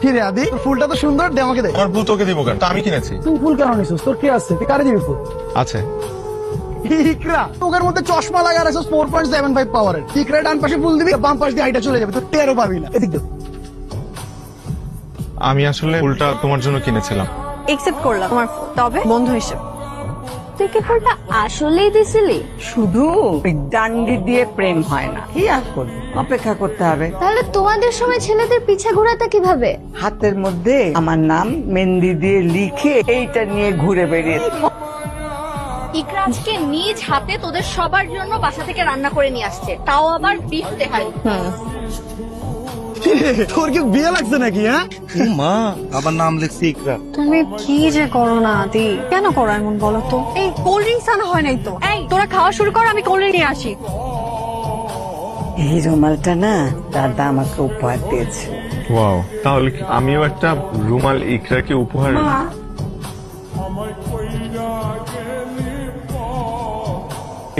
কি রে আদি, তোর ফুলটা তো সুন্দর, দে আমাকে দে। আমার ফুল তোকে দিব কেন? তা আমি কিনেছি। তুই ফুল কেন নিছিস? তোর কি আছে? তুই কারে দিবি ফুল? আছে। ইকরা, তোকের মধ্যে চশমা লাগা রাখছিস 4.75 পাওয়ারের। ইকরা ডান পাশে ফুল দিবি, বাম পাশ দিয়ে হাইটা চলে যাবে, তুই টেরও পাবি না। এদিক দে। আমি আসলে ফুলটা তোমার জন্য কিনেছিলাম। একসেপ্ট করলাম তোমার ফুল, তবে বন্ধু হিসেবে। তুই কি ফুলটা আসলেই দিছিলি? শুধু ওই ডান্ডি দিয়ে প্রেম হয় না, কি আর করবি, অপেক্ষা করতে হবে। তাহলে তোমাদের সময় ছেলেদের পিছে ঘোরাটা কিভাবে? হাতের মধ্যে আমার নাম মেহেন্দি দিয়ে লিখে এইটা নিয়ে ঘুরে বেরিয়েছে। ইকরা আজকে নিজ হাতে তোদের সবার জন্য বাসা থেকে রান্না করে নিয়ে আসছে, তাও আবার বিফ তেহারি। তোর কি বিয়ে লাগছে নাকি? হ্যাঁ, মা আবার নাম লিখছি ইকরা। তুমি কি যে করো না আদি, কেন করো এমন বলো তো? এই কোল্ড ড্রিঙ্কস আনা হয় নাই তো। এই তোরা খাওয়া শুরু কর, আমি কোল্ড ড্রিঙ্ক নিয়ে আসি। এই রুমালটা না দাদা আমাকে উপহার দিয়েছে। ওয়াও, তাহলে কি আমিও একটা রুমাল ইকরাকে উপহার?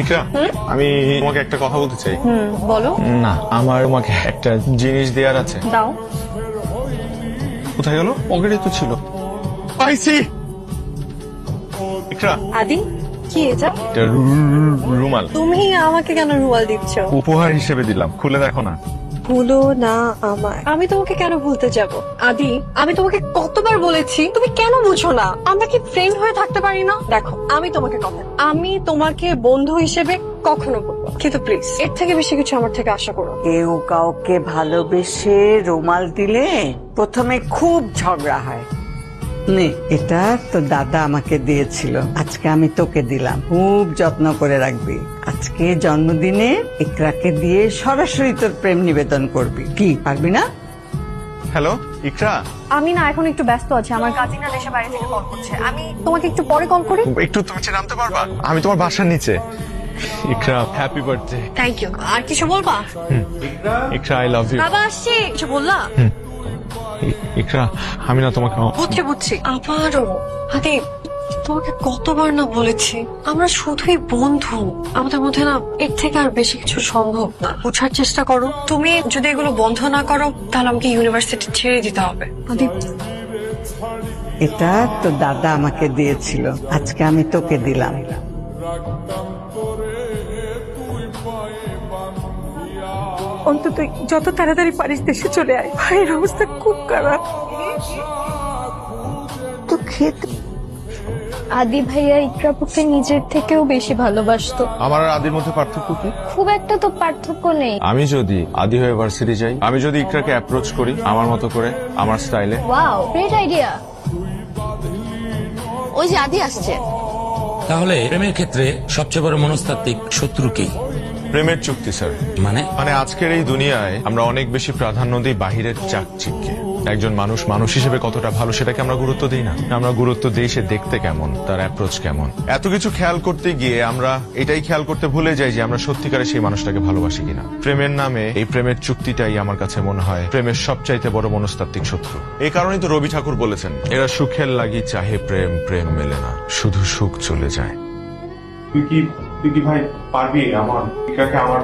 ইকরা, আমি তোমাকে একটা কথা বলতে চাই। বলো। না, আমার তোমাকে একটা জিনিস দেওয়ার আছে। দাও। কোথায় গেল? পকেটে তো ছিল। পাইছি। ইকরা, আদি, কি এটা? এটা রুমাল তুমি আমাকে কেন রুমাল দিচ্ছ? উপহার হিসেবে দিলাম, খুলে দেখো না। ভুলো না আমায়, আমি তোমাকে কেন ভুলতে যাব? আদি, আমি তোমাকে কতবার বলেছি, তুমি কেন বুঝো না? আমরা কি ফ্রেন্ড হয়ে থাকতে পারি না? দেখো, আমি তোমাকে কথা, আমি তোমাকে বন্ধু হিসেবে কখনো বলবো না। কিন্তু প্লিজ এর থেকে বেশি কিছু আমার থেকে আশা করো। কেউ কাউকে ভালোবেসে রুমাল দিলে প্রথমে খুব ঝগড়া হয়। নে, এটা তো দাদা আমাকে দিয়েছিল, আজকে আমি তোকে দিলাম, খুব যত্ন করে রাখবি। আজকে জন্মদিনে ইকরাকে দিয়ে সরাসরি তোর প্রেম নিবেদন করবি, কি পারবি না? হ্যালো ইকরা, আমি না এখন একটু ব্যস্ত আছি, আমার কাজিনা দেশে বাইরে থেকে কল করছে, আমি তোমাকে একটু পরে কল করি। একটু নিচে নামতে পারবা? আমি তোমার বাসার নিচে। Iqra, happy birthday. Thank you. আর কিছু বলবা? Iqra, I love you. বাবা আসছি, কিছু বললা? ইকরা, আমি না তোমাকে বুঝছি বুঝছি। আবারও আদি, তোমাকে কতবার না বলেছি আমরা শুধুই বন্ধু, আমাদের মধ্যে না এর থেকে আর বেশি কিছু সম্ভব না। বোঝার চেষ্টা করো, তুমি যদি এগুলো বন্ধ না করো তাহলে আমাকে ইউনিভার্সিটি ছেড়ে দিতে হবে। আদি, এটা তো দাদা আমাকে দিয়েছিল, আজকে আমি তোকে দিলাম। অন্তত যত তাড়াতাড়ি পারিস দেশে চলে আয়, ভাইয়ের অবস্থা খুব খারাপ। তো খেতে আদি ভাইয়া ইকরাপুকে নিজের থেকেও বেশি ভালোবাসতো। আমার আর আদির মধ্যে পার্থক্য কি? খুব একটা তো পার্থক্য নেই। আমি যদি আদি হয়ে ভার্সিটি যাই, আমি যদি ইকরাকে অ্যাপ্রোচ করি আমার মতো করে, আমার স্টাইলে। Wow, great idea. ওই যে আদি আসছে। তাহলে প্রেমের ক্ষেত্রে সবচেয়ে বড় মনস্তাত্ত্বিক শত্রু কি? প্রেমের চুক্তি স্যার। মানে আজকের এই দুনিয়ায় আমরা অনেক বেশি প্রাধান্য দিই বাহিরের চাকচিক্যে। একজন মানুষ মানুষ হিসেবে কতটা ভালো সেটাকে আমরা গুরুত্ব দিই না। আমরা গুরুত্ব দিই সে দেখতে কেমন, তার অ্যাপ্রোচ কেমন। এত কিছু খেয়াল করতে গিয়ে আমরা এটাই খেয়াল করতে ভুলে যাই যে আমরা সত্যিকারে সেই মানুষটাকে ভালোবাসি কিনা। প্রেমের নামে এই প্রেমের চুক্তিটাই আমার কাছে মনে হয় প্রেমের সবচাইতে বড় মনস্তাত্ত্বিক শত্রু। এই কারণেই তো রবি ঠাকুর বলেছেন, এরা সুখের লাগি চাহে প্রেম, প্রেম মেলে না, শুধু সুখ চলে যায়। তুই কি ভাই পারবি আমার ইকরাকে আমার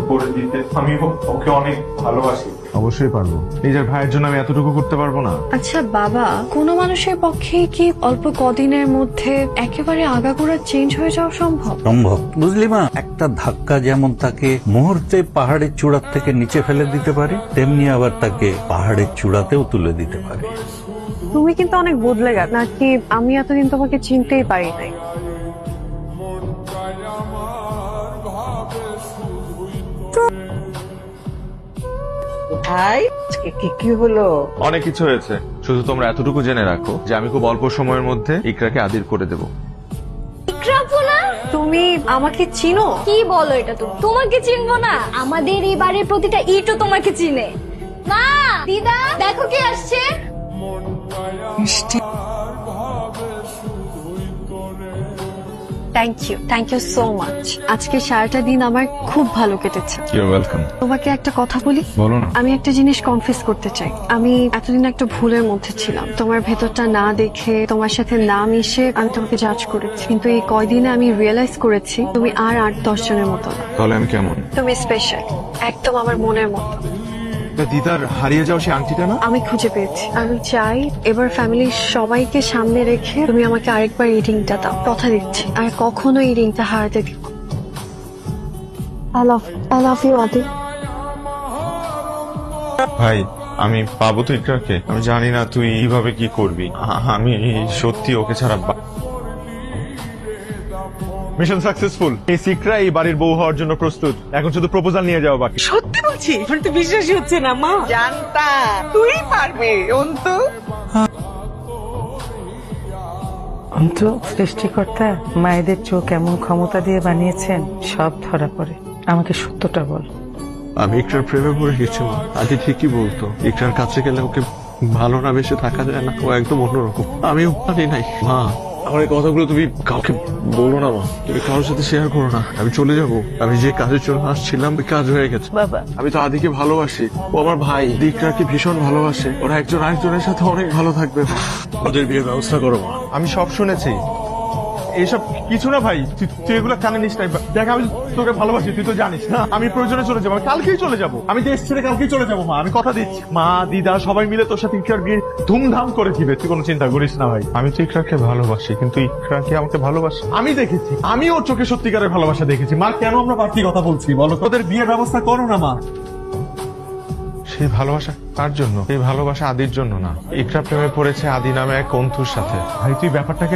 করে দিতে? আমি ওকে অনেক ভালোবাসি। অবশ্যই পারবো। নিজের ভাইয়ের জন্য আমি এতটুকু করতে পারবো না? আচ্ছা বাবা, কোনো মানুষের পক্ষে কি অল্প কদিনের মধ্যে একেবারে আগাগোড়া চেঞ্জ হয়ে যাওয়া সম্ভব? সম্ভব, বুঝলি মা। একটা ধাক্কা যেমন তাকে মুহূর্তে পাহাড়ের চূড়ার থেকে নিচে ফেলে দিতে পারে, তেমনি আবার তাকে পাহাড়ের চূড়াতেও তুলে দিতে পারে। তুমি কিন্তু অনেক বদলে গেছ, নাকি আমি এতদিন তোমাকে চিনতেই পারি নাই? ভাই আজকে কি হলো? অনেক কিছু হয়েছে, শুধু তোমরা এতটুকু জেনে রাখো যে আমি খুব অল্প সময়ের মধ্যে ইকরাকে আদির করে দেব। ইকরাপু না? তুমি আমাকে চিনো? কি বলো এটা? তুমি তোমাকে চিনবো না? আমাদের এই বাড়ির প্রতিটা ইটও তোমাকে চিনে। মা, দিদা, দেখো কে আসছে। Thank you so much. আজকে সারাটা দিন আমার খুব ভালো কেটেছে। Your welcome. তোমাকে একটা কথা বলি? বলো না। আমি একটা জিনিস কনফেস করতে চাই। আমি এতদিন একটা ভুলের মধ্যে ছিলাম, তোমার ভেতরটা না দেখে, তোমার সাথে না মিশে আমি তোমাকে জাজ করেছি। কিন্তু এই কয়দিনে আমি রিয়েলাইজ করেছি তুমি আর 8-10 জনের মতো না। তাহলে আমি কেমন? তুমি স্পেশাল, একদম আমার মনের মতো। দিদার হারিয়ে যাও সেই আংটিটা না? আমি খুঁজে পেয়েছি। আমি চাই এবার ফ্যামিলির সবাইকে সামনে রেখে তুমি আমাকে আরেকবার এই রিংটা দাও। কথা দিচ্ছি আর কখনো এই রিংটা হারাতে দিও। I love you, আদি। ভাই আমি পাবো তো ইকরাকে? আমি জানি না তুই কিভাবে কি করবি। আমি সত্যি ওকে ছাড়া মিশন সাকসেসফুল। এই ইকরা এই বাড়ির বউ হওয়ার জন্য প্রস্তুত। এখন শুধু প্রপোজাল নিয়ে যাওয়া বাকি। সত্যি বলছি, আমার তো বিশ্বাসই হচ্ছে না মা। জানতা তুই পারবে অন্তু। অন্তু, সৃষ্টিকর্তা মায়েদের চোখ এমন ক্ষমতা দিয়ে বানিয়েছেন, সব ধরা পড়ে। আমাকে সত্যটা বল। আমি ইকরার প্রেমে পড়ে গেছি মা। আগে ঠিকই বলতো ইকরার কাছে গেলে ওকে ভালো না বেশে থাকা যায় না, ও একদম অন্যরকম। আমিও পারি নাই মা। আমার এই কথাগুলো তুমি কাউকে বলো না মা, তুমি কারোর সাথে শেয়ার করো না। আমি চলে যাব। আমি যে কাজের জন্য আসছিলাম ওই কাজ হয়ে গেছে। বাবা, আমি তো আদিকে ভালোবাসি, ও আমার ভাই। ইকরাকে ভীষণ ভালোবাসে। ওরা একজন আরেকজনের সাথে অনেক ভালো থাকবে। ওদের বিয়ের ব্যবস্থা করো মা। আমি সব শুনেছি। এইসব কিছু না ভাই, তুই এগুলো কানে নিস নাই। দেখ আমি তোকে ভালোবাসি, তুই তো জানিস না। আমি প্রয়োজনে চলে যাবো, আমি কালকেই চলে যাবো। আমি দেশ ছেড়ে কালকেই চলে যাবো মা, আমি কথা দিচ্ছি। মা, দিদা সবাই মিলে তোর সাথে ইকরার বিয়ে ধুমধাম করে দিবে, তুই কোনো চিন্তা করিস না ভাই। আমি তো ইকরাকে ভালোবাসি, কিন্তু ইকরা কি আমাকে ভালোবাসে? আমি দেখেছি, আমি ওর চোখে সত্যিকারের ভালোবাসা দেখেছি। মা, কেন আমরা বাড়তি কথা বলছি বলো? তোদের বিয়ের ব্যবস্থা করো না মা। সেই ভালোবাসা কার জন্য? এই ভালোবাসা আদির জন্য না। ইকরা প্রেমে পড়েছে আদি নামে এক অন্তুর সাথে। ভাই তুই ব্যাপারটাকে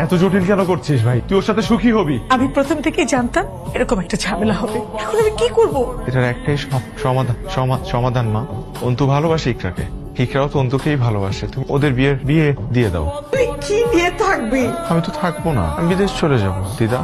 এত জটিল কেন করছিস ভাই? তুই ওর সাথে সুখী হবি। আমি প্রথম থেকেই জানতাম এরকম একটা ঝামেলা হবে। এখন আমি কি করব? এটার একটাই সমাধান মা। অন্তু ভালোবাসে ইকরাকে, ইকরাও তো অন্তুকেই ভালোবাসে। তুমি ওদের বিয়ে দিয়ে দাও। তুই কি দিয়ে থাকবি? আমি তো থাকবো না, আমি বিদেশ চলে যাবো দিদা।